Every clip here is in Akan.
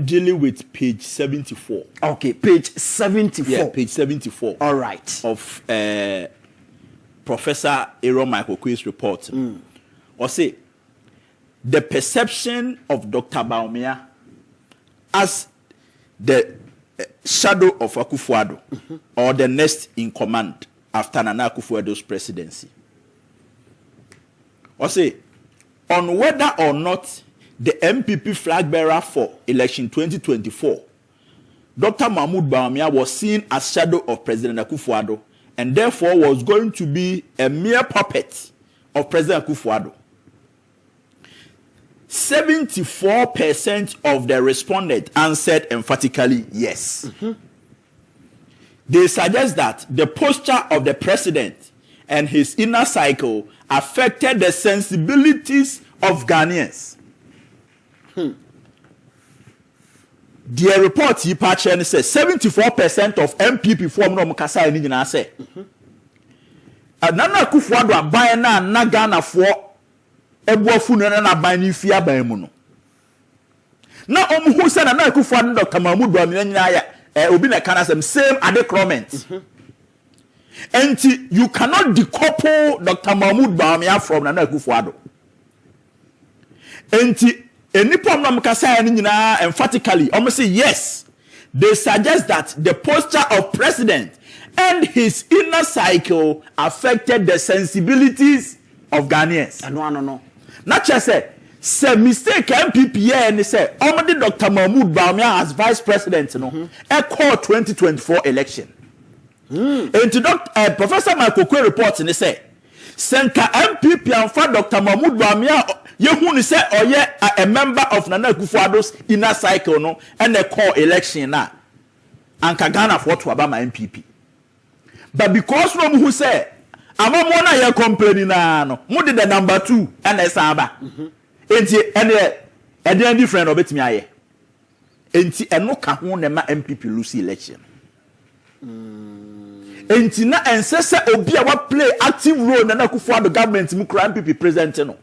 dealing with page 74. Okay, page 74. Yeah, page 74. All right. Of Professor Aaron Michael Oquaye's report. Or say, the perception of Dr. Bawumia as the shadow of Akufo-Addo or the next in command after Nana Akufo-Addo's presidency. Or say, on whether or not the MPP flag bearer for election 2024, Dr. Mahmoud Bawumia was seen as shadow of President Akufo-Addo and therefore was going to be a mere puppet of President Akufo-Addo. 74% of the respondents answered emphatically yes. They suggest that the posture of the president and his inner cycle affected the sensibilities of Ghanaians. The report he patched says 74% of MPP form no mukasa ni nyina say. Nana Akufo-Addo aban na Ghana for ebuafu na ban ni fi aban mu no. Na omhu se na Akufo-Addo Dr. Mahmoud Bawumia nyina ya obi na kana same adequate. And you cannot decouple Dr. Mahmoud Bawumia from Nana Akufo-Addo. And any problem emphatically, almost say yes. They suggest that the posture of president and his inner cycle affected the sensibilities of Ghanaians. No. Not just say mistake MPP and say already Dr. Mahmoud Bawumia as vice president, call 2024 election. And to Professor Michael Oquaye reports and say Senka MPP and for Dr. Mahmoud Bawumia you say a member of Nana Akufo-Addo's inner cycle no and they call election na and Ghana for to Obama MPP. But because no who say amamona ya complaining na no mo did the number 2 and esaba. Enti and different obetimi aye. Enti eno ka ho na ma MPP lose election. Enti na ensese obi a wa play active role na Akufo-Addo government mu kura MPP president no.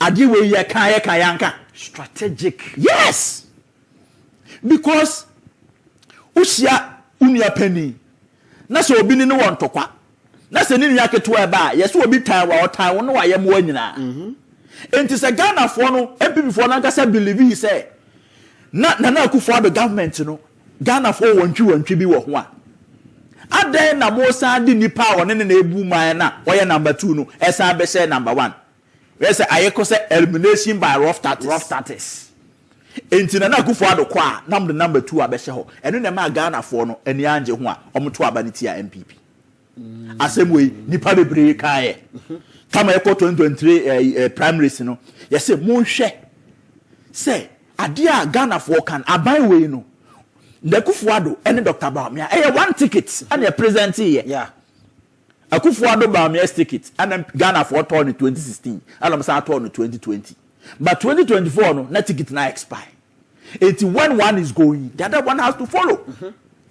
Adiwe ye kayanka strategic. Yes. Because usia unia penny. Na so obi ni won tokwa. Na se ni ya keto e ba, yes obi tan wa otan won wa ye mo anyina. Enti se Ghana for no MPP for na nkasa believe he say na Akufo-Addo government no Ghana for wantwi bi wo ho a. Adan na mo san di nipa won ne na ebu man na wo number 2 no esan be say number 1. Yes, I say elimination by rough status. Enti Nana Akufo-Addo kwa number 2 abehye ho. Eno na ma Ghana for no ani anje ho a omoto abaniti a MPP. Asemwe nipa bebre kae. Kama yeko 2023 primaries no. Yes, monhwe. Say ade a Ghana for kan aban we no. Akufo-Addo ene Dr. Bawumia one ticket and a present here. Yeah. Akufo-Addo Bawumia's ticket and Ghana for turn in 2016 and I'm saying turn in 2020. But 2024 no na ticket na expire. It's when one is going, the other one has to follow.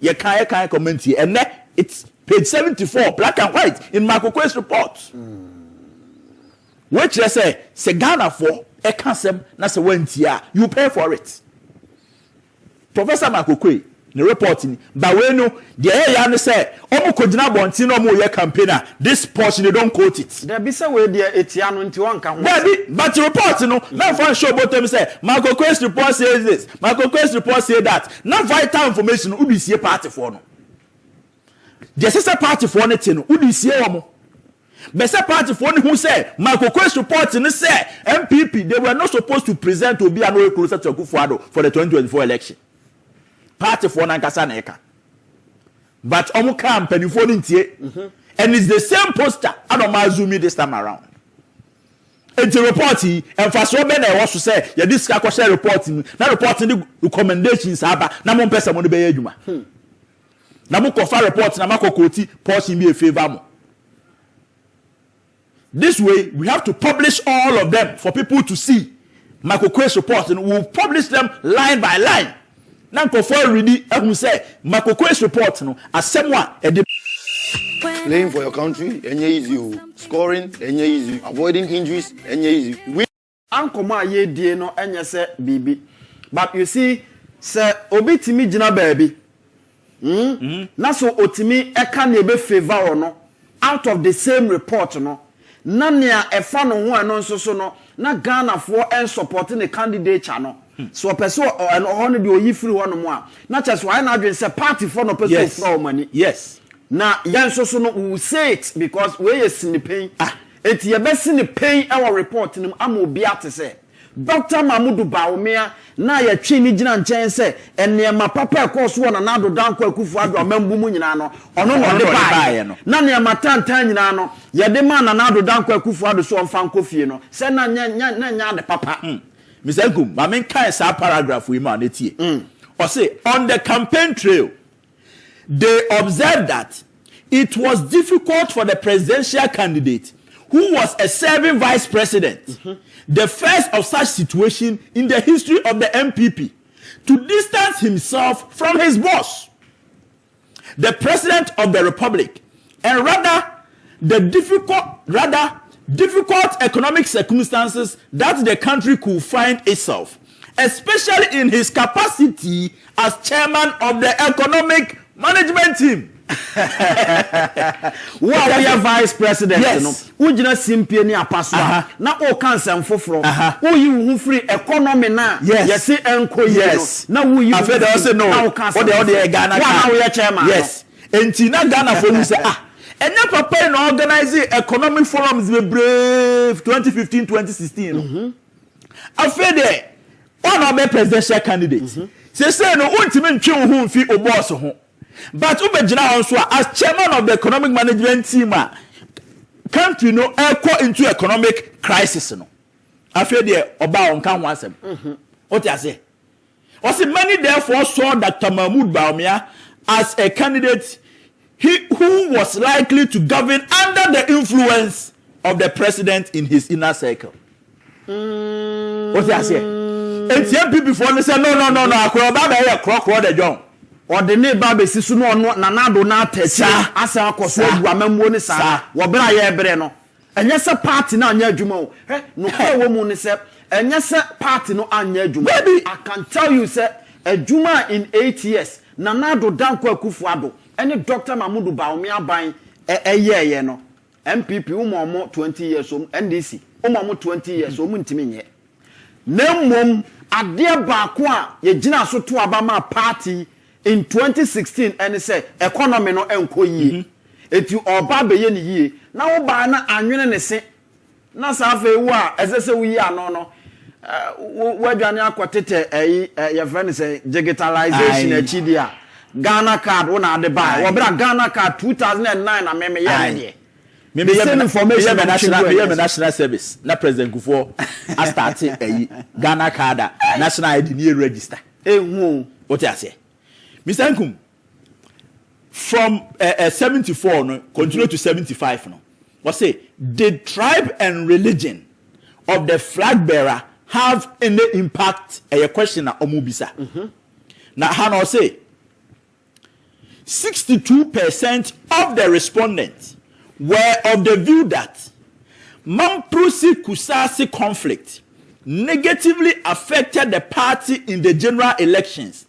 You can't comment here. And it's page 74, black and white in Michael Oquaye's report. Which they say Ghana for a cancel na se wentia, you pay for it. Professor Michael Oquaye the reporting but when no the area say omo kojina bonti no mo ye campaigner this portion they don't quote it there be say we there etiano nti won kan but the report no na fan show bottom say Michael Oquaye's report says this Michael Oquaye's report say that na vital information ubi sie party for no the sister party for no tin ubi sie omo be say party for no who say Michael Oquaye's report ni say MPP they were not supposed to present to be an way closer to Akufo-Addo for the 2024 election. Party for Nankasa Neka. But Omu Kam Penny and it's the same poster. I don't mind zoom this time around. And the report and for so many I want to say, yeah, this share reporting, not reporting the recommendations, na mon person on the Bayajuma. Namu Kofa reports, Namako Koti, portion me a favor. This way, we have to publish all of them for people to see. Michael Oquaye's report, and we'll publish them line by line. Now, for ready, I will say, Michael Oquaye's report, as someone playing for your country, and easy. Scoring, and easy. Avoiding injuries, and easy. Uncle Ma ye dear no, and say, Bibi. But you see, sir, obi timi jina baby. Na so otimi eka na ebe favor or no out of the same report no. Na nea efa no ho eno nso so no na Ghana for en supporting the candidate no. So person and ono de oyi free ho no mo a. Na chese why na adwen say party for no person for money. Yes. Na yan so no we say it because we is in the pain. Eti ye be sin the pain our report nim am obi ate say Dr. Mahmoud Bawumia na ye twi ni gina nchen say enema papa course wo na nado danko akufu ado amambu mu nyina no ono no de bae no na ne matantan nyina no ye de ma na nado danko akufu ado so mfa nkofie no say na nya de papa Mr. Gum ma men kan sa paragraph we ma na tie or say on the campaign trail they observed that it was difficult for the presidential candidate who was a serving vice president, the first of such situation in the history of the MPP, to distance himself from his boss, the president of the republic, and rather difficult economic circumstances that the country could find itself, especially in his capacity as chairman of the economic management team. We are vice president no ujina simpie ni apaso na o cancel foforo o yi hu free economy na yes enko yi no na wo yi after they say no o de Ghana na wo ye chairman yes enti na Ghana for you say enya papa na organize economic forums be brave 2015 2016 after there one of the presidential candidates say no untimi ntwe ho mfi o boss ho. But Ubejina also as chairman of the economic management team, country no echo into economic crisis no. After the Oba on can once him. What you say? Was many therefore saw Dr. Mahmoud Bawumia as a candidate who was likely to govern under the influence of the president in his inner circle. What you say? And MPP before they say no. Akroba be here crocro the John. Or the neighbor be sisu no nanado na atesi asa akoso agu amamwo ni sa wo bra ye bre no enye se party na anya adwuma o no ko wo mu ni se enye se party no anya adwuma I can tell you say adwuma in 8 years nanado danko akufu ado any Dr. Mahmoud Bawumia ban ye no MPP umo 20 years NDC umo 20 years ntimi nye na mmom ade ba ko a ye gina so to abama party in 2016 and say economy no enko yie eti oba be ye ni yie na wo ba na anwene ne se na sa fa ewu a esese wo yie ano no wadwane akotete your friend say digitalization achidi a Ghana card wo na ade ba wo bra Ghana card 2009 na meme ye ne me information national service na president Kufuor a start Ghana card national ID ni register ehu what you say Mr. Nkum, from 74 no, continue to 75 no. What say? Did tribe and religion of the flag bearer have any impact? A question na omubisa. Now, Hano say 62% of the respondents were of the view that Mamprusi-Kusasi conflict negatively affected the party in the general elections,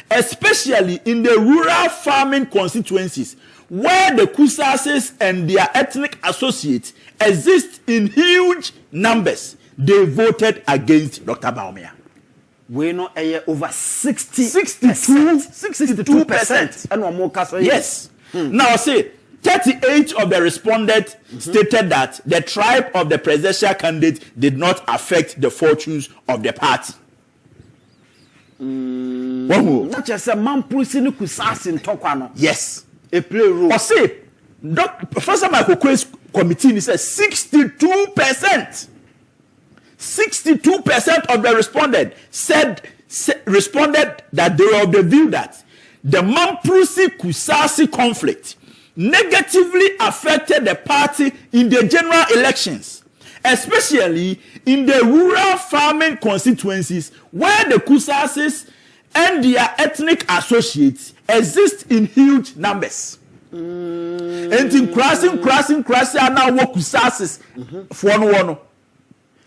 especially in the rural farming constituencies where the Kusasis and their ethnic associates exist in huge numbers. They voted against Dr. Bawumia. We know over 62%. And one more case. Yes. Now say 38 of the respondents stated that the tribe of the presidential candidate did not affect the fortunes of the party. Not just a man pushing the Kusasi in Tokwano. Yes. A play role. Or say, Professor Michael Oquaye's committee says 62%. 62% of the respondents responded that they were of the view that the Mamprusi-Kusasi conflict negatively affected the party in the general elections, especially in the rural farming constituencies where the Kusasis and their ethnic associates exist in huge numbers. And in crossing now what Kusasis for no.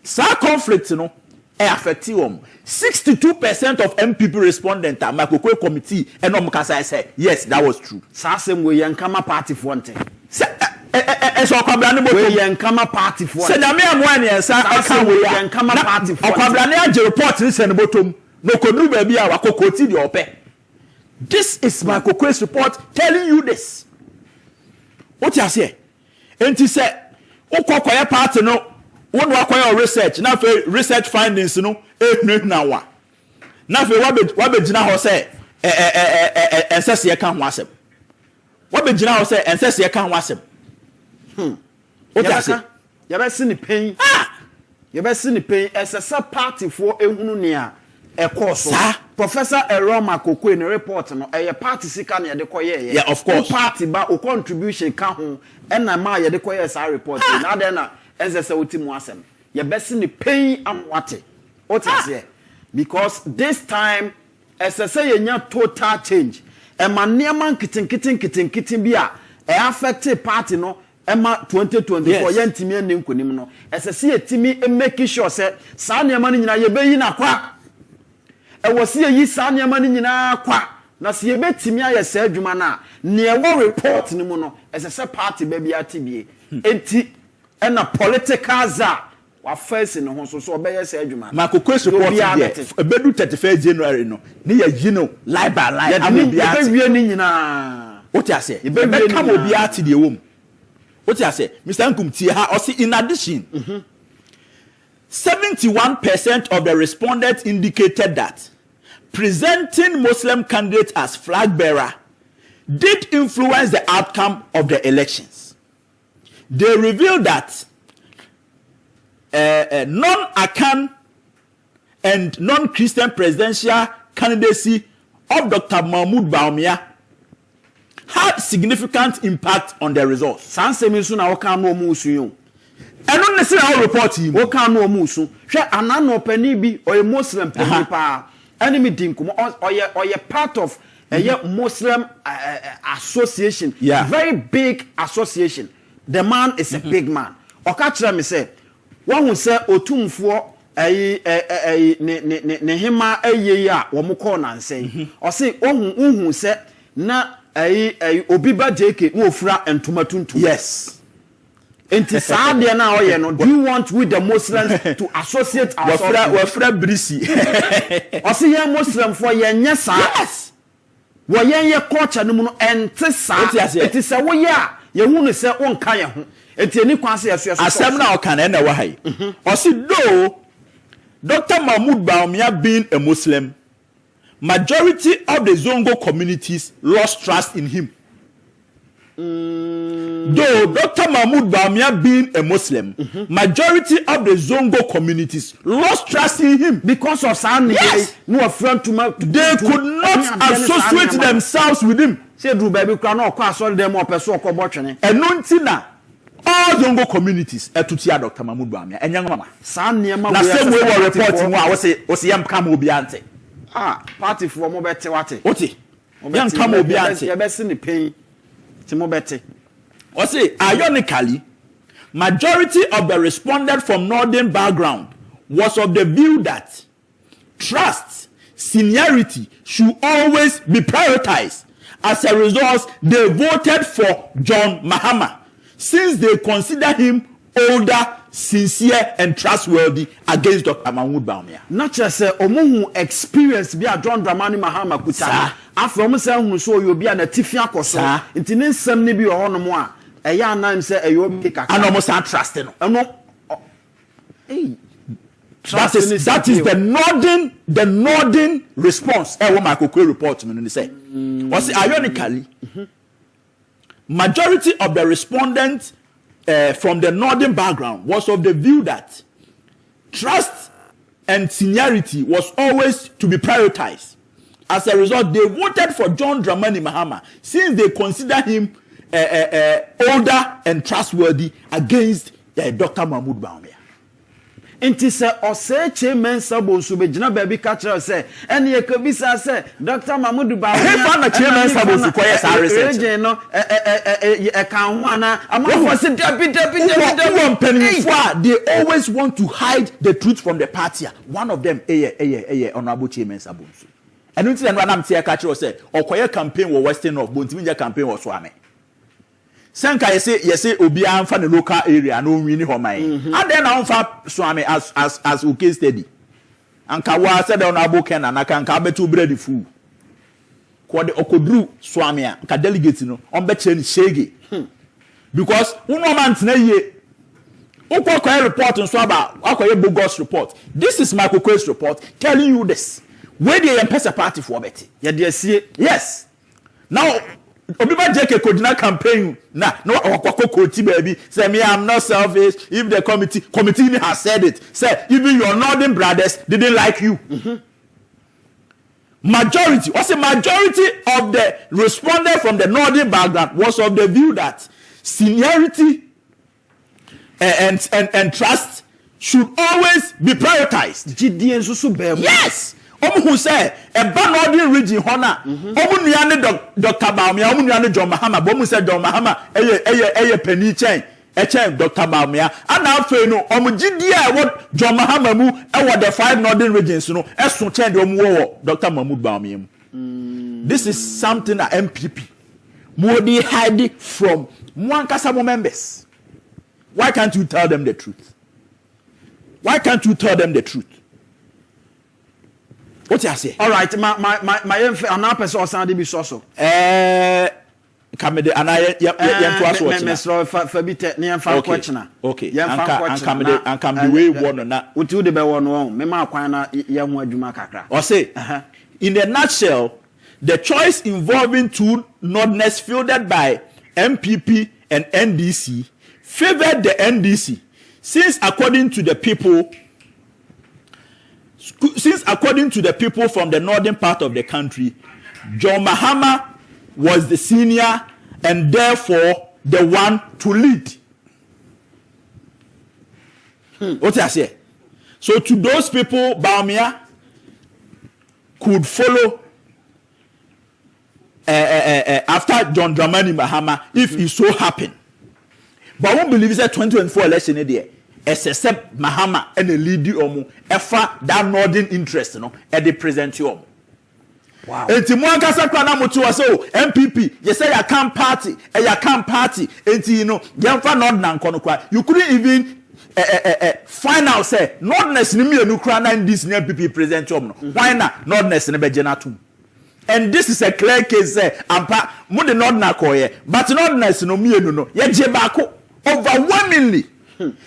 Sa conflict no affect you. 62% of MPP respondents at my Oquaye committee and Omukasa said, yes, that was true. Sasem we yankama party fonte. So Okwabra we yankama party fonte. Se na me amwa ne sa aka we yankama party fonte. Okwabra ne age report ni se ne botom. No konu ba bia wakokoti de ope. This is my Oquaye's report telling you this. What you say? Enti se Oquaye party no one wakoye research na fe research findings no na wa na fe wa be gina ho say ensese ka ho asem wa be gina ho say ensese ka ho asem o ta se ya be se ni pen ya be se ni pen esese party for ehunu ne a ekoso Professor Eroma Oquaye no report no eye party sika na ye de koye yeah of course party ba o contribution ka ho na ma ye de koye sa report na de na ezese otimu asem ye besi ni pain amwate what is here because this time ezese ye nya total change e ma niam kitten bi a e affect party no e ma 2024 ye ntimi ene nkonim no ezese ye timi e make sure say sa niam no nyina ye beyi na kwa e wo se yi sa niam no nyina kwa na se ye betimi aye sa adwuma na ne e wo report ni mu no ezese party ba bi atibie enti and a political za wa face in ho so obeye say adwuma ma Oquaye's report there ebedu 31st January no ne ya yino live by live amobia ebewie ni nyina what you say ebe kam obi ati de wom what you say Mr. Nkum tie ha o in addition 71% of the respondents indicated that presenting Muslim candidates as flag bearer did influence the outcome of the elections. They revealed that non-Akan and non-Christian presidential candidacy of Dr. Mahmoud Bawumia had significant impact on the results. Sansemisu na oka no musu yo. Eno nese na report him. Oka no musu. Hwe anano pani bi oye Muslim pani pa. Enemy dinkum oye part of a Muslim association. Yeah. Very big association. The man is a big man. Oka kire me say, one who say otumfo ne hema aye a wo mo call na nsen. O say ohun say na obi ba JK wo fura entoma tuntum. Yes. Enti saa de na oye no, do you want with the Muslims to associate ourselves? We fura brisi. O say ye Muslim for ye nya saa. Yes. Wo ye culture no mu no ente saa. Enti say wo ye a ye hu no say won kan ye ho. Enti eni kwan say yeso asem na o kan na wa hai. O say though Dr. Mahmoud Bawumia being a Muslim, majority of the Zongo communities lost trust in him. Though Dr. Mahmoud Bawumia being a Muslim, majority of the Zongo communities lost trust in him because of Sani. Yes. No friend to they could not associate themselves with him. Say do baby kwa no kwa so dem opeso okobotwene. Enuntina all Zongo communities etutia Dr. Mahmoud Bawumia enya mama. Sani ma na same way we reporting wa we say yam kam obi ante. Party for mo bete wate. Oti. Yam kam obi ante. Ye be se ni pain. Ti mo bete. O say ironically, majority of the respondents from northern background was of the view that trust, seniority should always be prioritized. As a result, they voted for John Mahama since they consider him older, sincere and trustworthy against Dr. Mahmoud Bawumia. Not just say omo experience bi a John Dramani Mahama kuta. After omo say hu so you bi na tifia koso. Nti ne nsam ne bi o hono mo a eya nan say eyo bi kaka. And almost trust no. Eno That is the northern response. What my Oquaye report me say. Was ironically, majority of the respondents from the northern background was of the view that trust and seniority was always to be prioritized. As a result, they voted for John Dramani Mahama since they consider him older and trustworthy against Dr. Mahmoud Bawumia. Inti se ose chairman sabo so be gina ba bi ka kire se ene ye kabisa se Dr. Mahmoud Bawumia he fa na chairman sabo so koye sa research no kan ho ana amafo se dabi they always want to hide the truth from the party. One of them honorable chairman sabo so and until then am tie ka kire se Oquaye campaign wo Western North Bontiminja campaign wo so ame Senka yese obi amfa the local area no wini homan and then amfa so ame as okay steady anka wa said honorable Ken and aka anka betu bread fu ko de okodru so ame anka delegate no on be che ni shege because uno man tena ye Oquaye report nso aba Oquaye bogus report. This is my Oquaye's report telling you this. Where the M-Pesa party for Betty? Yes. Now, Obiba Jeke Kodina campaign no Oquaye baby. Say me, I'm not selfish. If the committee has said it, say even your northern brothers didn't like you. Majority of the respondents from the northern background was of the view that seniority and trust should always be prioritized. Yes. Who say a northern region hona Dr. Bawumia John Mahama bomu say John Mahama penny chain Dr. Bawumia and now no GDA what John Mahama mu the 5 northern regions no so change Dr. Mahmoud Bawumia. This is something that MPP Modi hide from Mwankasa members. Why can't you tell them the truth? What you say? All right, my another person Sandy be so. Kamede anaye to okay. Anka we won na. Uti de be won me ma kwan na ye ho adwuma kakra. Or say, in a nutshell, the choice involving two Northerners fielded by MPP and NDC favored the NDC since according to the people from the northern part of the country, John Mahama was the senior and therefore the one to lead. What I say? So to those people, Bawumia could follow after John Dramani Mahama if it so happened. But I won't believe it's a 2024 election there. Except Mahama and the leader omu efa that northern interest no e dey present you. Wow. Enti mo ankasa kwa na motu wa so MPP you say you can party enti you know yemfa northern nko kwa you couldn't even find out say northerners ni mienu kra na this ni MPP present you no. Why na northerners ni be jena tum. And this is a clear case say ampa mo the northern akoye but northerners no mienu no ye je baako overwhelmingly.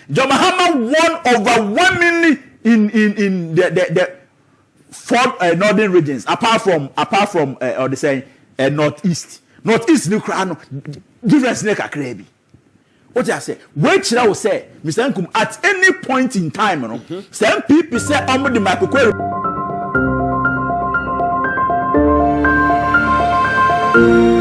John Mahama won overwhelmingly in the 4 northern regions apart from or they say northeast new crown difference ne kakra bi. What I say which I will say Mr. Nkum at any point in time no some people say omo the Oquaye